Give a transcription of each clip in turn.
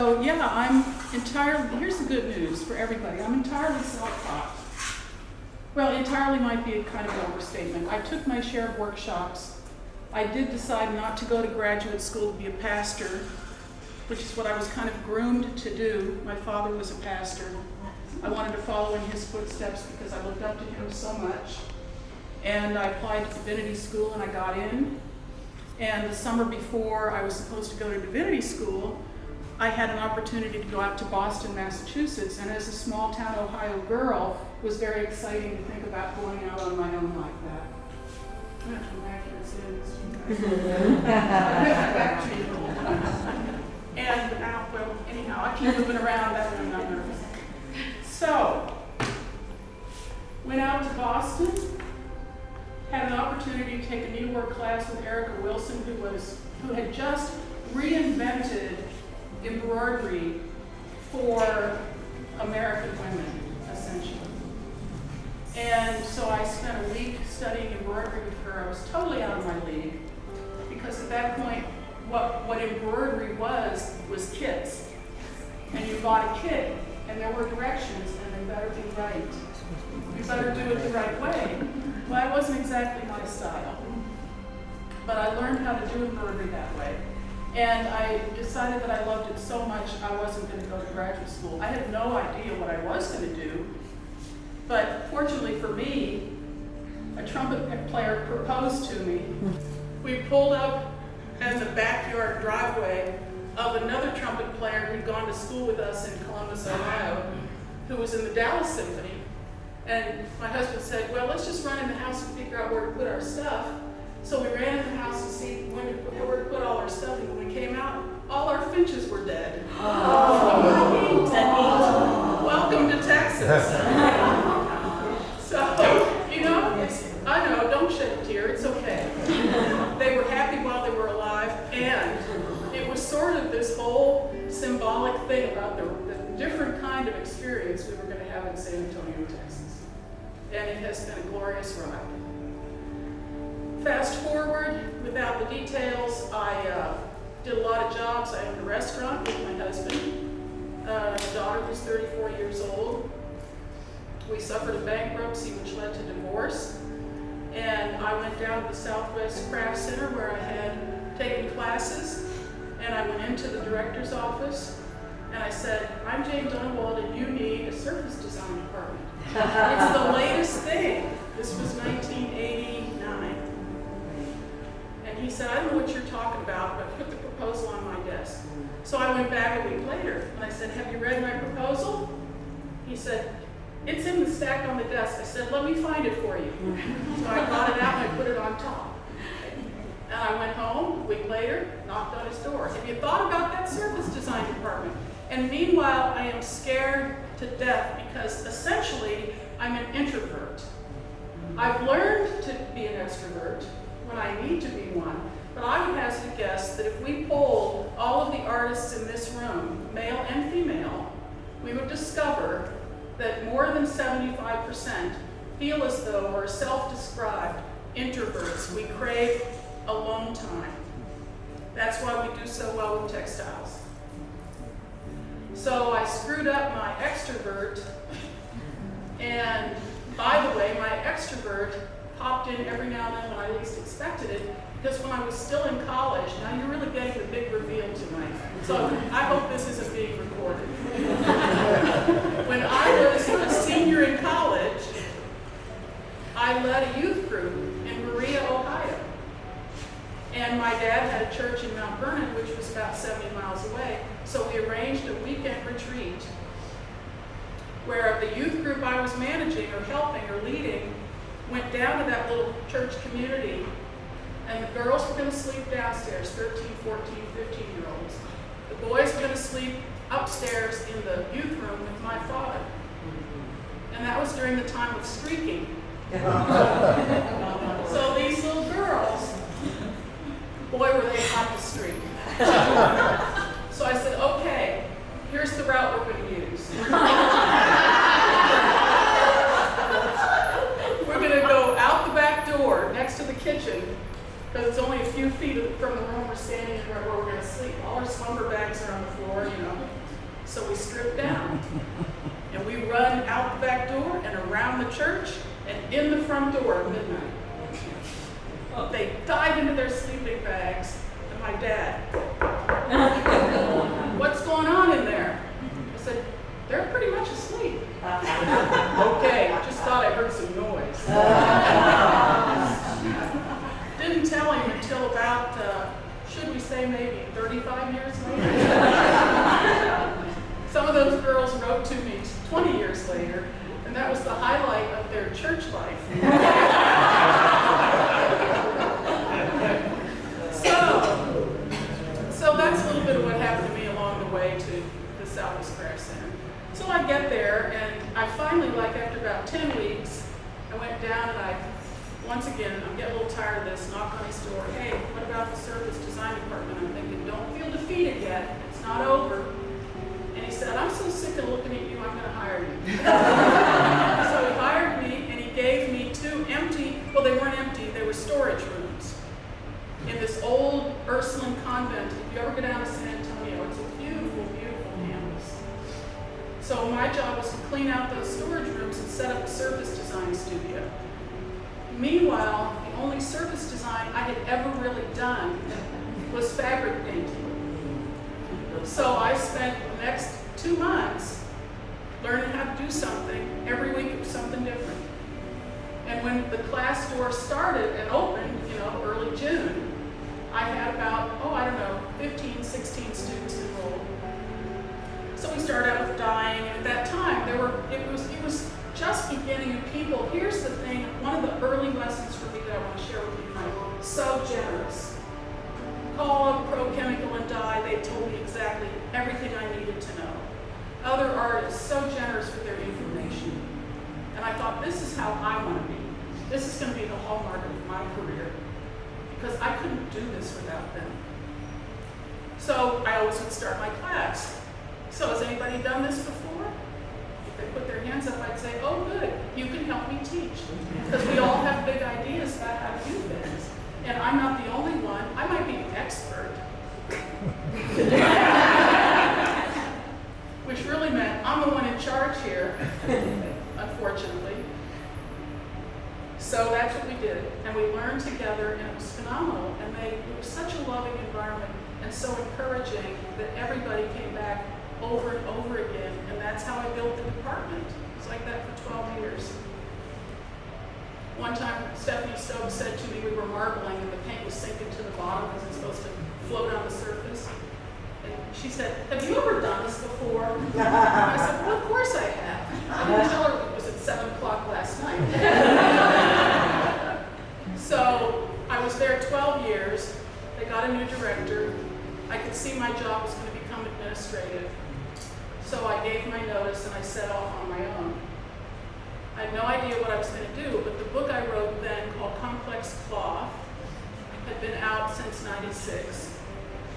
So yeah, I'm entirely, here's the good news for everybody, I'm entirely self-taught. Well, entirely might be a kind of an overstatement. I took my share of workshops. I did decide not to go to graduate school to be a pastor, which is what I was kind of groomed to do. My father was a pastor. I wanted to follow in his footsteps because I looked up to him so much. And I applied to divinity school and I got in. And the summer before I was supposed to go to divinity school, I had an opportunity to go out to Boston, Massachusetts, and as a small town Ohio girl, it was very exciting to think about going out on my own like that. I'm going to come back here and and well, anyhow, I keep moving around, that way I'm not nervous. So, went out to Boston, had an opportunity to take a needlework class with Erica Wilson, who had just reinvented embroidery for American women, essentially. And so I spent a week studying embroidery with her. I was totally out of my league, because at that point, what embroidery was kits. And you bought a kit, and there were directions, and they better be right. You better do it the right way. Well, that wasn't exactly my style. But I learned how to do embroidery that way. And I decided that I loved it so much I wasn't going to go to graduate school. I had no idea what I was going to do. But fortunately for me, a trumpet player proposed to me. We pulled up in the backyard driveway of another trumpet player who'd gone to school with us in Columbus, Ohio, who was in the Dallas Symphony. And my husband said, well, let's just run in the house and figure out where to put our stuff. So we ran in the house to see where to put all our stuff, and when we came out, all our finches were dead. Oh. Welcome to Texas. So, you know, I know, don't shed a tear, it's okay. They were happy while they were alive, and it was sort of this whole symbolic thing about the different kind of experience we were going to have in San Antonio, Texas. And it has been a glorious ride. Fast forward, without the details, I did a lot of jobs. I owned a restaurant with my husband. My daughter was 34 years old. We suffered a bankruptcy which led to divorce. And I went down to the Southwest Craft Center where I had taken classes. And I went into the director's office and I said, I'm Jane Dunnewold and you need a surface design department. It's the latest thing. This was 1989. And he said, I don't know what you're talking about, but put the proposal on my desk. So I went back a week later and I said, have you read my proposal? He said, it's in the stack on the desk. I said, let me find it for you. So I got it out and I put it on top. And I went home, a week later, knocked on his door. Have you thought about that surface design department? And meanwhile, I am scared to death because essentially I'm an introvert. I've learned to be an extrovert when I need to be one, but I would hazard a guess that if we polled all of the artists in this room, male and female, we would discover that more than 75% feel as though we're self-described introverts. We crave alone time. That's why we do so well with textiles. So I screwed up my extrovert, and by the way, my extrovert popped in every now and then when I least expected it, because when I was still in college, now you're really getting the big reveal tonight, so I hope this isn't being recorded. When I was a senior in college, I led a youth group in Maria, Ohio. And my dad had a church in Mount Vernon, which was about 70 miles away, so we arranged a weekend retreat where the youth group I was managing or helping or leading went down to that little church community, and the girls were going to sleep downstairs, 13, 14, 15-year-olds. The boys were going to sleep upstairs in the youth room with my father. And that was during the time of streaking. So these little girls, boy, were they hot to streak. So I said, okay, here's the route we're going to use. We're going to go out the back door next to the kitchen, because it's only a few feet from the room we're standing in where we're going to sleep. All our slumber bags are on the floor, you know. So we strip down. And we run out the back door and around the church and in the front door at midnight. They dive into their sleeping bags, and my dad, what's going on in there? I said, they're pretty much asleep. Okay, I just thought I heard some noise. Didn't tell him until about, should we say maybe 35 years later? Some of those girls wrote to me 20 years later, and that was the highlight of their church life. So that's a little bit of what happened to me along the way to the Southeast Craft Center. So I get there, and I finally, like after about 10 weeks, I went down and once again, I'm getting a little tired of this, knock on his door, hey, what about the service design department? I'm thinking, don't feel defeated yet, it's not over. And he said, I'm so sick of looking at you, I'm gonna hire you. So he hired me, and he gave me 2 empty, well, they weren't empty, they were storage rooms in this old Ursuline convent. If you ever go down to San Antonio, it's a beautiful, beautiful campus. So my job was to clean out those storage rooms and set up a surface design studio. Meanwhile, the only surface design I had ever really done was fabric painting. So I spent the next 2 months learning how to do something. Every week it was something different. And when the class door started and opened, you know, early June, I had about, 15, 16 students enrolled. So we started out with dyeing, and at that time, it was just beginning, and people, here's the thing, one of the early lessons for me that I want to share with you tonight, so generous. Call up Pro Chemical and Dye, they told me exactly everything I needed to know. Other artists, so generous with their information. And I thought, this is how I want to be. This is going to be the hallmark of my career, because I couldn't do this without them. So I always would start my class. So has anybody done this before? If they put their hands up, I'd say, oh good, you can help me teach. Because we all have big ideas about how to do things. And I'm not the only one. I might be an expert. Which really meant I'm the one in charge here, unfortunately. So that's what we did. And we learned together, and it was phenomenal. And it was such a loving environment and so encouraging that everybody came back over and over again. And that's how I built the department. It was like that for 12 years. One time, Stephanie Stokes said to me, we were marbling and the paint was sinking to the bottom because it's supposed to float on the surface. And she said, have you ever done this before? I said, well, of course I have. I didn't tell her it was at 7 o'clock last night. So I was there 12 years. They got a new director. I could see my job was going to become administrative. So I gave my notice and I set off on my own. I had no idea what I was going to do, but the book I wrote then, called Complex Cloth, had been out since '96.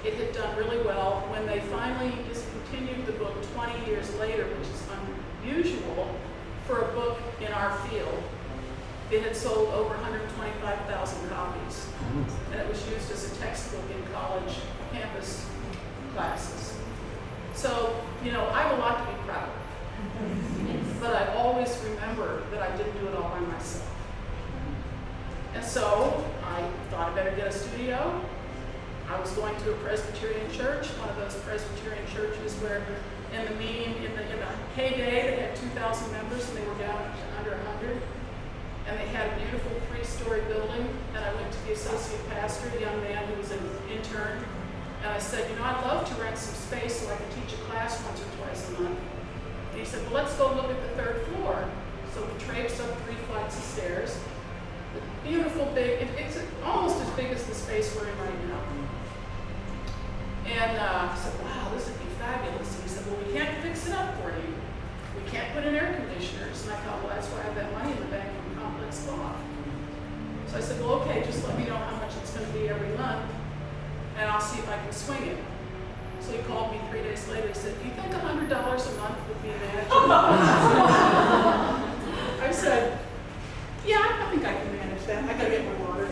It had done really well. When they finally discontinued the book 20 years later, which is unusual for a book in our field, it had sold over 125,000 copies. And it was used as a textbook in college campus classes. So, you know, I have a lot to be proud of. But I always remember that I didn't do it all by myself. And so I thought I better get a studio. I was going to a Presbyterian church, one of those Presbyterian churches where in the heyday they had 2,000 members and they were down to under 100. And they had a beautiful 3-story building. And I went to the associate pastor, a young man who was an intern. And I said, you know, I'd love to rent some space so I can teach a class once or twice a month. And he said, well, let's go look at the 3rd floor. So we traipsed up 3 flights of stairs. Beautiful big, it's almost as big as the space we're in right now. And I said, wow, this would be fabulous. And he said, well, we can't fix it up for you. We can't put in air conditioners. And I thought, well, that's why I have that money in the bank from Complex Cloth. So I said, well, okay, just let me know how much it's going to be every month, and I'll see if I can swing it. So he called me 3 days later. He said, do you think $100 a month would be manageable? I said, yeah, I think I can manage that. I got to get my water.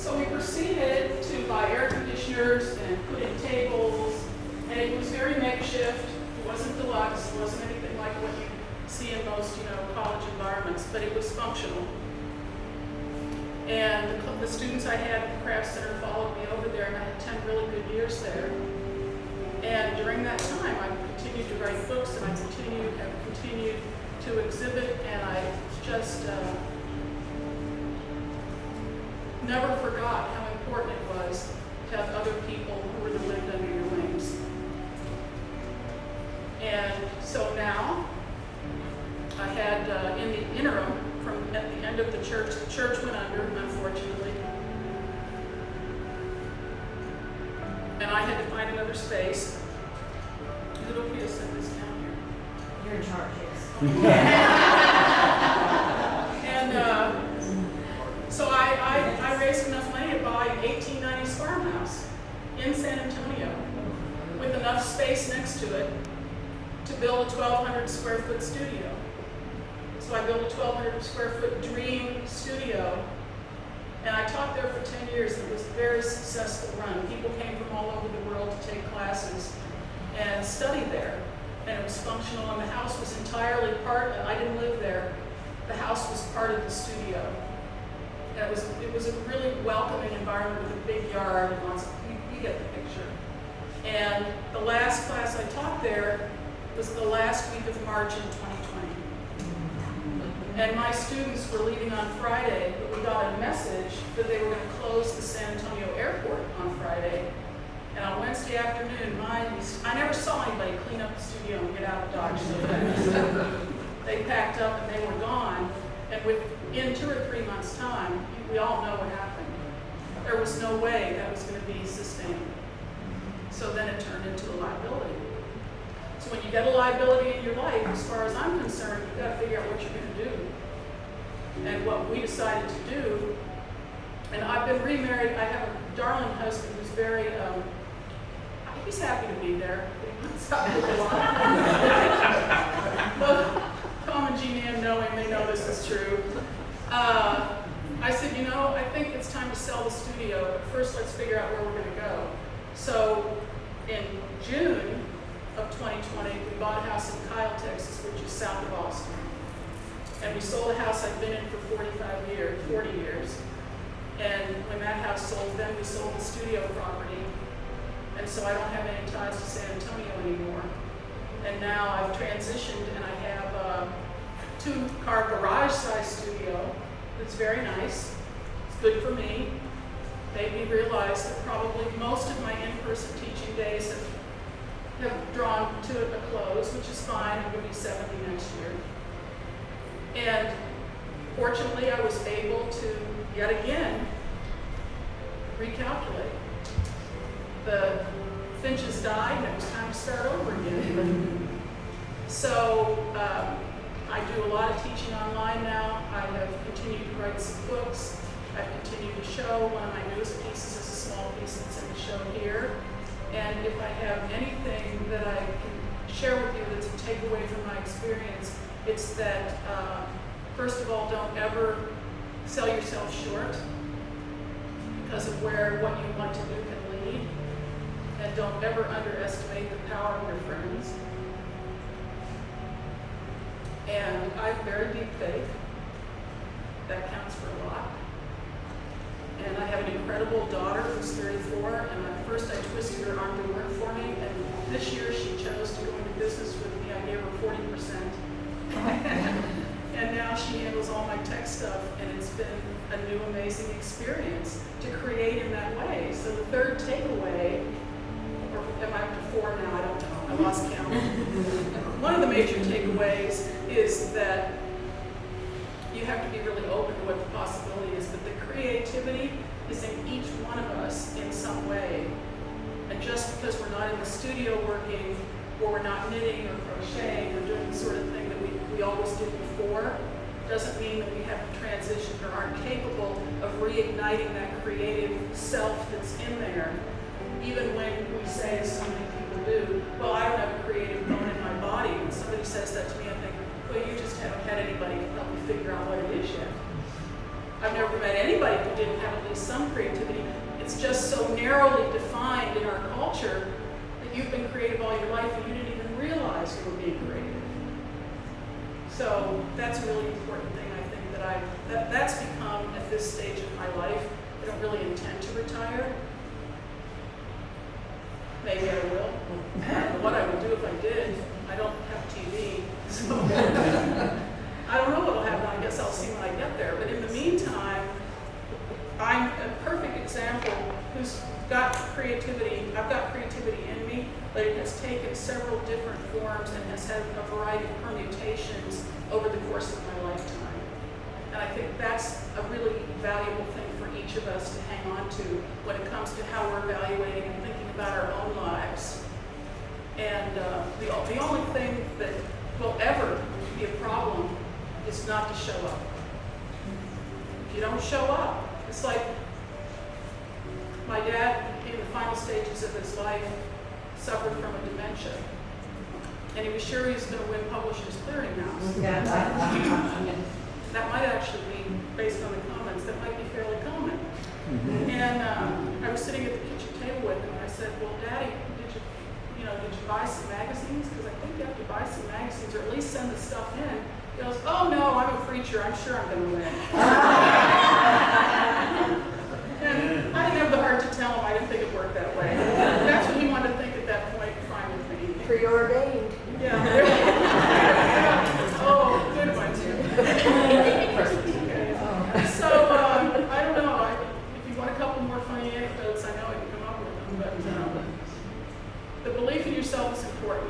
So we proceeded to buy air conditioners and put in tables, and it was very makeshift. It wasn't deluxe. It wasn't anything like what you see in most, college environments, but it was functional. And the students I had at the Craft Center followed me over there, and I had 10 really good years there. And during that time, I continued to write books, and I have continued to exhibit, and I just never forgot how important it was to have other people who were the wind under your wings. And so now, I had in the interim, at the end of the church went under, unfortunately. And I had to find another space. Is it okay to set this down here? You're in charge, yes. And so I raised enough money to buy an 1890s farmhouse in San Antonio with enough space next to it to build a 1,200 square foot studio. So I built a 1,200 square foot dream studio, and I taught there for 10 years, and it was a very successful run. People came from all over the world to take classes and study there, and it was functional, and the house was entirely I didn't live there, the house was part of the studio. And it was a really welcoming environment with a big yard and lots of, you get the picture. And the last class I taught there was the last week of March in 2020. And my students were leaving on Friday, but we got a message that they were going to close the San Antonio airport on Friday. And on Wednesday afternoon, I never saw anybody clean up the studio and get out of Dodge so fast. They packed up and they were gone. And within 2 or 3 months' time, we all know what happened. There was no way that was going to be sustained. So then it turned into a liability. So when you get a liability in your life, as far as I'm concerned, you've got to figure out what you're going to do. And what we decided to do, and I've been remarried. I have a darling husband who's very, he's happy to be there. He puts up with a lot. Both Tom and Jean Ann know him, they know this is true. I said, I think it's time to sell the studio, but first let's figure out where we're going to go. So in June of 2020, we bought a house in Kyle, Texas, which is south of Austin. And we sold a house I've been in for 40 years. And when that house sold, then we sold the studio property. And so I don't have any ties to San Antonio anymore. And now I've transitioned, and I have a 2-car garage-sized studio that's very nice. It's good for me. Made me realize that probably most of my in-person teaching days have drawn to a close, which is fine. I'm going to be 70 next year. And fortunately, I was able to, yet again, recalculate. The finches died, and it was time to start over again. So I do a lot of teaching online now. I have continued to write some books. I've continued to show. One of my newest pieces is a small piece that's in the show here. And if I have anything that I can share with you that's a takeaway from my experience, it's that, first of all, don't ever sell yourself short because of what you want to do can lead. And don't ever underestimate the power of your friends. And I have very deep faith. That counts for a lot. And I have an incredible daughter who's 34, and at first I twisted her arm to work for me, and this year she chose to go into business with me. I gave her 40%. And now she handles all my tech stuff, and it's been a new amazing experience to create in that way. So the third takeaway, or am I up to 4 now? I don't know. I lost count. One of the major takeaways is that you have to be really open to what the possibility is, but the creativity is in each one of us in some way. And just because we're not in the studio working, or we're not knitting or crocheting or doing the sort of thing that we always did before, doesn't mean that we haven't transitioned or aren't capable of reigniting that creative self that's in there. Even when we say, as so many people do, well, I don't have a creative bone in my body. When somebody says that to me, I think, well, you just haven't had anybody help me figure out what it is yet. I've never met anybody who didn't have at least some creativity. It's just so narrowly defined in our culture that you've been creative all your life and you didn't even realize you were being creative. So that's a really important thing, I think, that's become at this stage of my life. I don't really intend to retire. Maybe I will. I don't know what I would do if I did. I don't have TV, so I don't know what'll happen. I guess I'll see when I get there. But in the meantime, I'm a perfect example who's got creativity. I've got creativity in me, but it has taken several different forms and has had a variety of permutations over the course of my lifetime. And I think that's a really valuable thing for each of us to hang on to when it comes to how we're evaluating and thinking about our own lives. And the only thing that will ever be a problem is not to show up. If you don't show up, it's like my dad, in the final stages of his life, suffered from a dementia. And he was sure he was going to win Publishers Clearinghouse. That might actually be, based on the comments, that might be fairly common. And I was sitting at the kitchen table with him, and I said, well, Daddy, did you buy some magazines? Because I think you have to buy some magazines, or at least send the stuff in. He goes, oh no, I'm a preacher, I'm sure I'm going to win. And I didn't have the heart to tell him I didn't think it worked that way. That's what he wanted to think at that point, fine with me. Preordained. Yeah. Oh, good one too. So, I don't know, if you want a couple more funny anecdotes, I know I can come up with them, but the belief in yourself is important.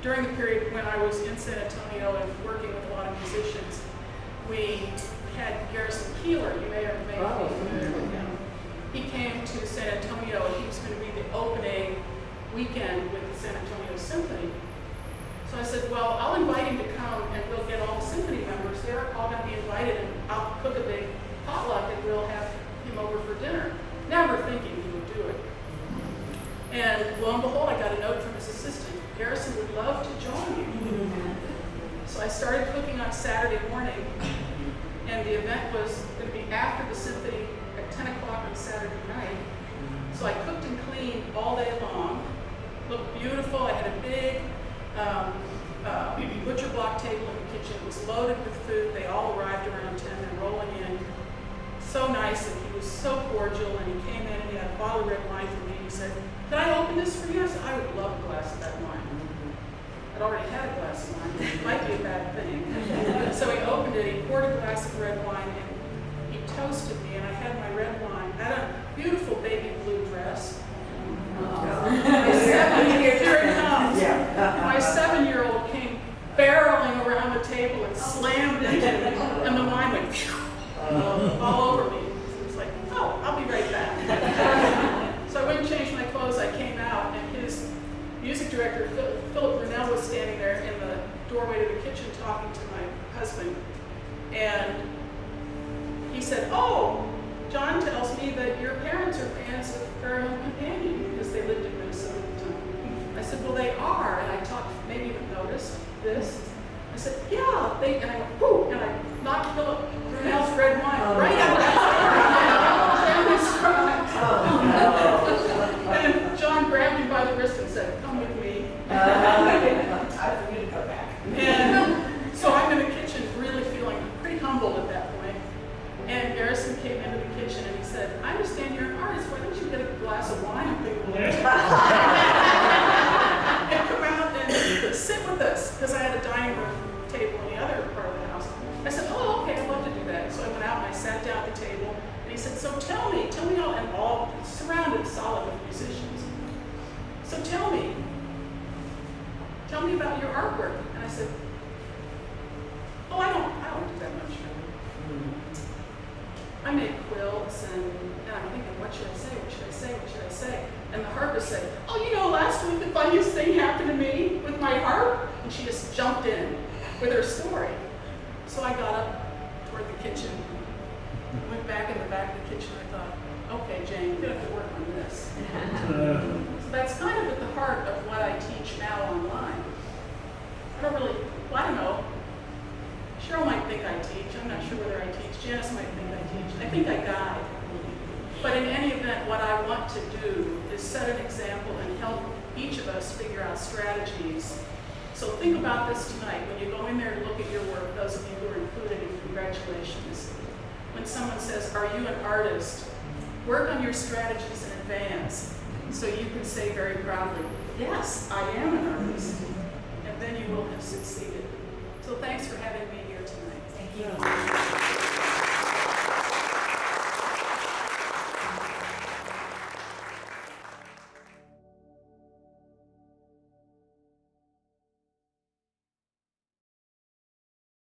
During the period when I was in San Antonio and working with a lot of musicians, we had Garrison Keillor. You may have been familiar with him. He came to San Antonio and he was going to be the opening weekend with the San Antonio Symphony. So I said, well, I'll invite him to come and we'll get all the symphony members. They're all going to be invited and I'll cook a big potluck and we'll have him over for dinner. Never thinking he would do it. And lo and behold, I got a note from his assistant. Garrison would love to join you. So I started cooking on Saturday morning, and the event was going to be after the symphony at 10 o'clock on Saturday night. So I cooked and cleaned all day long. Looked beautiful. I had a big butcher block table in the kitchen. It was loaded with food. They all arrived around 10 and rolling in. So nice, and he was so cordial, and he came in and he had a bottle of red wine for me. He said, could I open this for you? I said, I would love a glass of that wine. I'd already had a glass of wine. It might be a bad thing. So he opened it, he poured a glass of red wine, and he toasted me, and I had my red wine. I had a beautiful baby blue dress. Here it comes. My 7-year-old came barreling around the table and slammed into me, and the wine went all over me. So it's like, oh, I'll be right back. So I went and changed my clothes. I came out, and his music director, Philip Brunel, was standing there in the doorway to the kitchen talking to my husband. And he said, oh, John tells me that your parents are fans of Fairy Home Companion because they lived in Minnesota at the time. I said, well, they are. And I talked, maybe even noticed this. I said, yeah, and I went, whoo, and I knocked Philip Brunel's red wine right out down his front. And John grabbed him by the wrist and said, come with me. I for you to go back. And so I'm in the kitchen really feeling pretty humbled at that point. And Garrison came into the kitchen and he said, I understand you're an artist. Why don't you get a glass of wine and big balloon? And come out and sit with us, because I had a dining room table in the other part of the house. I said, oh, okay, I'd love to do that. So I went out and I sat down at the table, and he said, so tell me all, and all surrounded solid with musicians. So tell me about your artwork. And I said, oh, I don't do that much really. I make quilts, and I'm thinking, what should I say? And the harpist said, oh, last week the funniest thing happened to me with my harp. And she just jumped in with her story. So I got up toward the kitchen, went back in the back of the kitchen. I thought, okay, Jane, you're going to have to work on this. So that's kind of at the heart of what I teach now online. I don't know. Cheryl might think I teach. I'm not sure whether I teach. Janice might think I teach. I think I guide. But in any event, what I want to do is set an example and help each of us figure out strategies. So think about this tonight. When you go in there and look at your work, those of you who are included, congratulations. When someone says, are you an artist? Work on your strategies in advance so you can say very proudly, yes, I am an artist. And then you will have succeeded. So thanks for having me here tonight. Thank you.